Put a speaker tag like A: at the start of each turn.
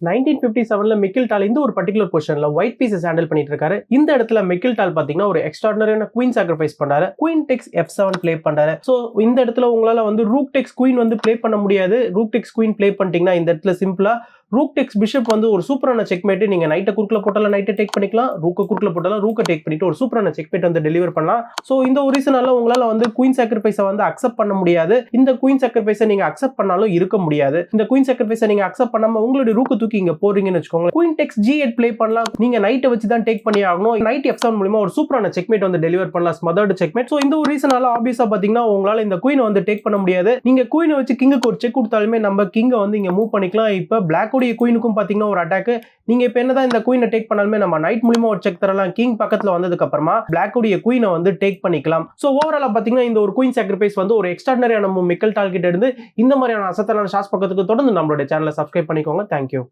A: 1957ல Michael டால் இந்த ஒரு particular பொசிஷன்ல ஒயிட் பீசஸ் ஹேண்டில் பண்ணிட்டு இருக்காரு. இந்த இடத்துல மிக்கேல் டால் பாத்தீங்கன்னா ஒரு எக்ஸ்ட்ராடினரியான குயின் சாக்ரிஃபைஸ் பண்றாரு. குயின் டெக்ஸ் F7 ப்ளே பண்றாரு. சோ இந்த இடத்துல உங்களால வந்து ரூக் டெக்ஸ் குயின் வந்து ப்ளே பண்ண முடியாது. ரூக் டெக்ஸ் குயின் ப்ளே பண்ணிட்டீங்கன்னா இந்த இடத்துல சிம்பிளா ரூக் டெக்ஸ் பிஷப் வந்து ஒரு சூப்பரான செக்மேட். நீங்க நைட்டை குறுக்குல போட்டாலும் நைட்டை டேக் பண்ணிக்கலாம், ரூக்க குறுக்குல போட்டாலும் ரூக்க டேக் பண்ணிட்டு ஒரு சூப்பரான செக்மேட் வந்து டெலிவர் பண்ணலாம். சோ இந்த ஒரு ரீசனால உங்களால வந்து குயின் சாக்ரிஃபைஸை வந்து அக்செப்ட் பண்ண முடியாது. இந்த குயின் சாக்ரிஃபைஸை நீங்க அக்செப்ட் பண்ணாலும் இருக்க முடியாது. இந்த குயின் சாக்ரிஃபைஸை நீங்க அக்செப்ட் பண்ணாம உங்களுடைய ரூக்க தூக்கி இங்க போறீங்கன்னு வச்சுக்கோங்க. குயின் டெக்ஸ் G8 ப்ளே பண்ணலாம். நீங்க நைட்டை வச்சு தான் டேக் பண்ணி ஆகணும். நைட் F7 மூலமா ஒரு சூப்பரான செக்மேட் வந்து டெலிவர் பண்ணலாம், ஸ்மதர்டு செக்மேட். சோ இந்த ஒரு ரீசனால ஆப்வியஸா பாத்தீங்கன்னா உங்களால இந்த குயினை வந்து டேக் பண்ண முடியாது. நீங்க குயினை வச்சு கிங்குக்கு ஒரு செக் கொடுத்தாலுமே நம்ம கிங்கை வந்து இங்க மூவ் பண்ணிக்கலாம். இப்ப பிளாக்கோடைய குயினுக்கும் பாத்தீங்கன்னா ஒரு அட்டாக். நீங்க இப்ப என்னதான் இந்த குயினை டேக் பண்ணாலுமே நம்ம நைட் மூலமா ஒரு செக் தரலாம். கிங் பக்கத்துல வந்ததுக்கு அப்புறமா பிளாக்கோடைய குயினை வந்து டேக் பண்ணிக்கலாம். சோ ஓவராலா பாத்தீங்கன்னா இந்த ஒரு குயின் சாக்ரிஃபைஸ் வந்து ஒரு எக்ஸ்ட்ராடினரியான மிக்கேல் டால் கிட்ட இருந்து இந்த மாதிரியான அசத்தலான ஷாட்ஸ் பக்கத்துக்கு தொடர்ந்து நம்மளுடைய சேனலை சப்ஸ்கிரைப் பண்ணிக்கோங்க. தேங்க்யூ.